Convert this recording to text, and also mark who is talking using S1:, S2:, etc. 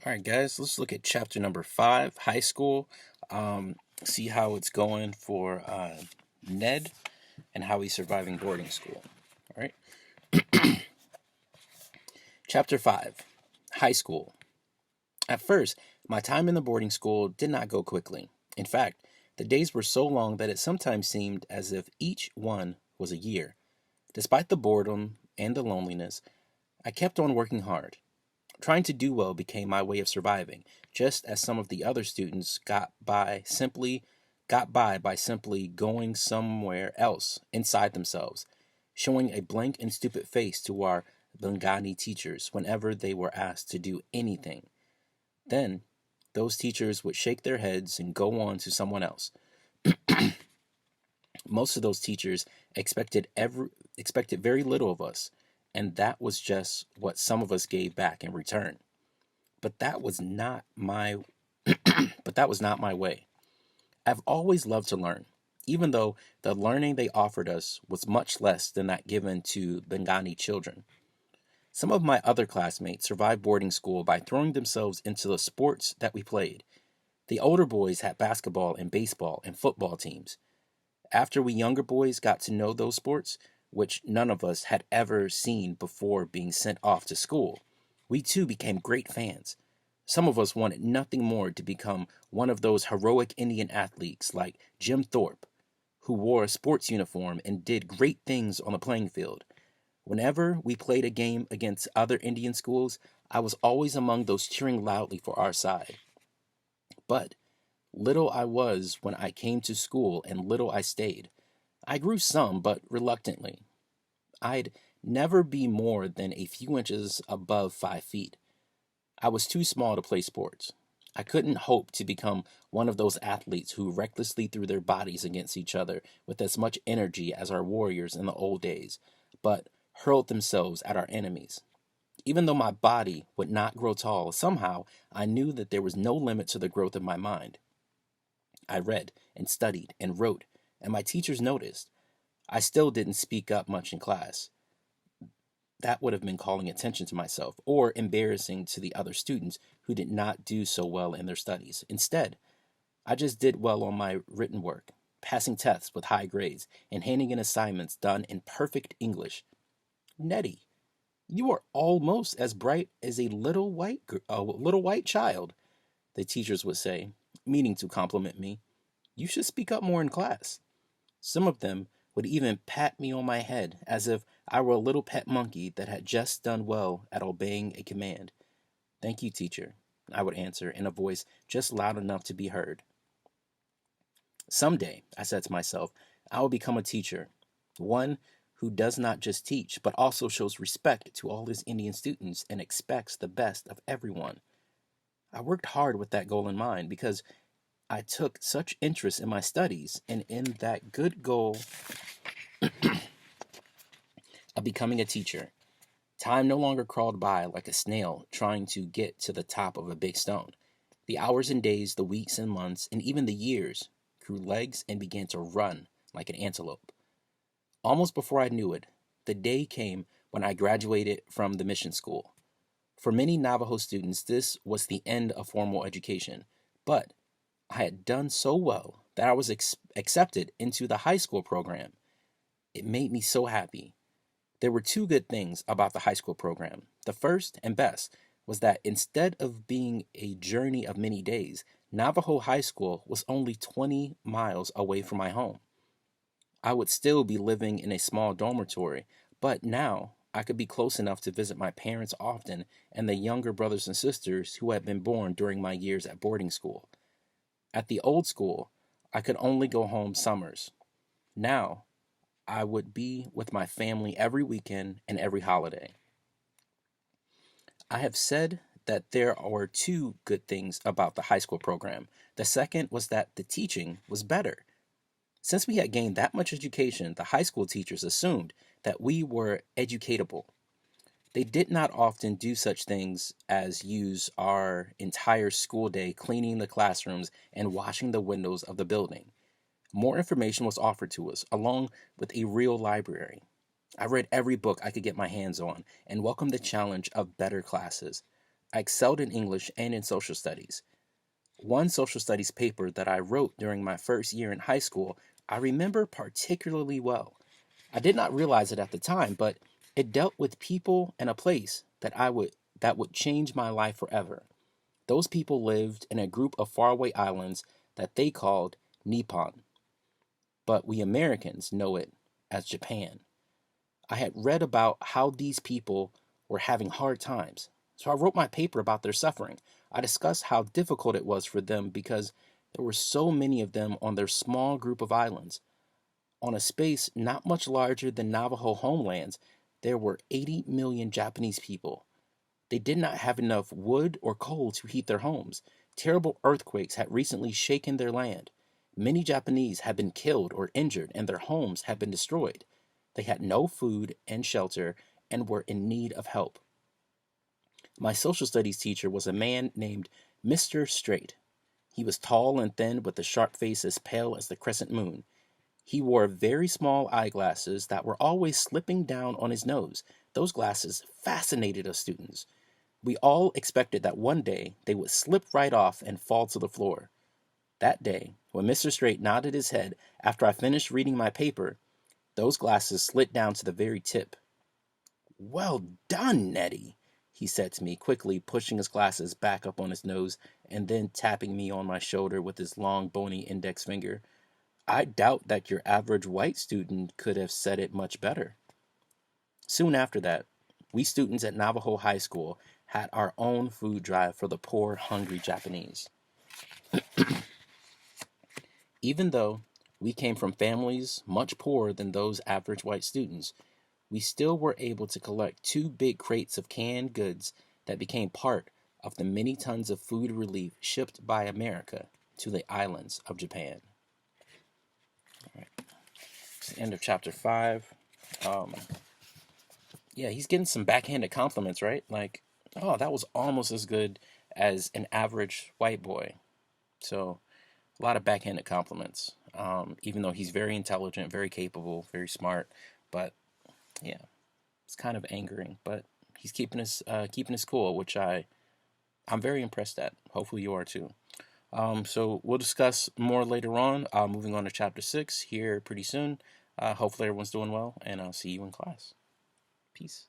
S1: All right, guys, let's look at chapter number 5, high school. See how it's going for Ned and how he's surviving boarding school. All right, chapter 5, high school. At first, my time in the boarding school did not go quickly. In fact, the days were so long that it sometimes seemed as if each one was a year. Despite the boredom and the loneliness, I kept on working hard. Trying to do well became my way of surviving, just as some of the other students got by by simply going somewhere else inside themselves, showing a blank and stupid face to our Bengani teachers whenever they were asked to do anything. Then those teachers would shake their heads and go on to someone else. Most of those teachers expected very little of us, and that was just what some of us gave back in return. But that was not my but that was not my way. I've always loved to learn, even though the learning they offered us was much less than that given to Bengani children. Some of my other classmates survived boarding school by throwing themselves into the sports that we played. The older boys had basketball and baseball and football teams. After we younger boys got to know those sports, which none of us had ever seen before being sent off to school, we too became great fans. Some of us wanted nothing more to become one of those heroic Indian athletes like Jim Thorpe, who wore a sports uniform and did great things on the playing field. Whenever we played a game against other Indian schools, I was always among those cheering loudly for our side. But little I was when I came to school, and little I stayed. I grew some, but reluctantly. I'd never be more than a few inches above 5 feet. I was too small to play sports. I couldn't hope to become one of those athletes who recklessly threw their bodies against each other with as much energy as our warriors in the old days, but hurled themselves at our enemies. Even though my body would not grow tall, somehow I knew that there was no limit to the growth of my mind. I read and studied and wrote, and my teachers noticed. I still didn't speak up much in class. That would have been calling attention to myself or embarrassing to the other students who did not do so well in their studies. Instead, I just did well on my written work, passing tests with high grades and handing in assignments done in perfect English. Nettie, you are almost as bright as a little white child, the teachers would say, meaning to compliment me. You should speak up more in class. Some of them would even pat me on my head as if I were a little pet monkey that had just done well at obeying a command. Thank you, teacher, I would answer in a voice just loud enough to be heard. Someday, I said to myself, I will become a teacher, one who does not just teach, but also shows respect to all his Indian students and expects the best of everyone. I worked hard with that goal in mind because I took such interest in my studies and in that good goal of becoming a teacher. Time no longer crawled by like a snail trying to get to the top of a big stone. The hours and days, the weeks and months, and even the years grew legs and began to run like an antelope. Almost before I knew it, the day came when I graduated from the mission school. For many Navajo students, this was the end of formal education, but I had done so well that I was accepted into the high school program. It made me so happy. There were two good things about the high school program. The first and best was that instead of being a journey of many days, Navajo High School was only 20 miles away from my home. I would still be living in a small dormitory, but now I could be close enough to visit my parents often and the younger brothers and sisters who had been born during my years at boarding school. At the old school, I could only go home summers. Now I would be with my family every weekend and every holiday. I have said that there were two good things about the high school program. The second was that the teaching was better. Since we had gained that much education, the high school teachers assumed that we were educatable. They did not often do such things as use our entire school day cleaning the classrooms and washing the windows of the building. More information was offered to us, along with a real library. I read every book I could get my hands on and welcomed the challenge of better classes. I excelled in English and in social studies. One social studies paper that I wrote during my first year in high school, I remember particularly well. I did not realize it at the time, but it dealt with people and a place that would change my life forever. Those people lived in a group of faraway islands that they called Nippon, but we Americans know it as Japan. I had read about how these people were having hard times, so I wrote my paper about their suffering. I discussed how difficult it was for them because there were so many of them on their small group of islands. On a space not much larger than Navajo homelands, there were 80 million Japanese people. They did not have enough wood or coal to heat their homes. Terrible earthquakes had recently shaken their land. Many Japanese had been killed or injured, and their homes had been destroyed. They had no food and shelter and were in need of help. My social studies teacher was a man named Mr. Straight. He was tall and thin with a sharp face as pale as the crescent moon. He wore very small eyeglasses that were always slipping down on his nose. Those glasses fascinated us students. We all expected that one day they would slip right off and fall to the floor. That day, when Mr. Straight nodded his head after I finished reading my paper, those glasses slid down to the very tip. "Well done, Nettie," he said to me, quickly pushing his glasses back up on his nose and then tapping me on my shoulder with his long, bony index finger. "I doubt that your average white student could have said it much better." Soon after that, we students at Navajo High School had our own food drive for the poor, hungry Japanese. Even though we came from families much poorer than those average white students, we still were able to collect 2 big crates of canned goods that became part of the many tons of food relief shipped by America to the islands of Japan. All right, it's the end of chapter 5. Um, yeah, he's getting some backhanded compliments, right? Like, oh, that was almost as good as an average white boy. So, a lot of backhanded compliments. Even though he's very intelligent, very capable, very smart, but yeah, it's kind of angering. But he's keeping his cool, which I'm very impressed at. Hopefully, you are too. So we'll discuss more later on. Moving on to chapter 6 here pretty soon. Hopefully, everyone's doing well, and I'll see you in class. Peace.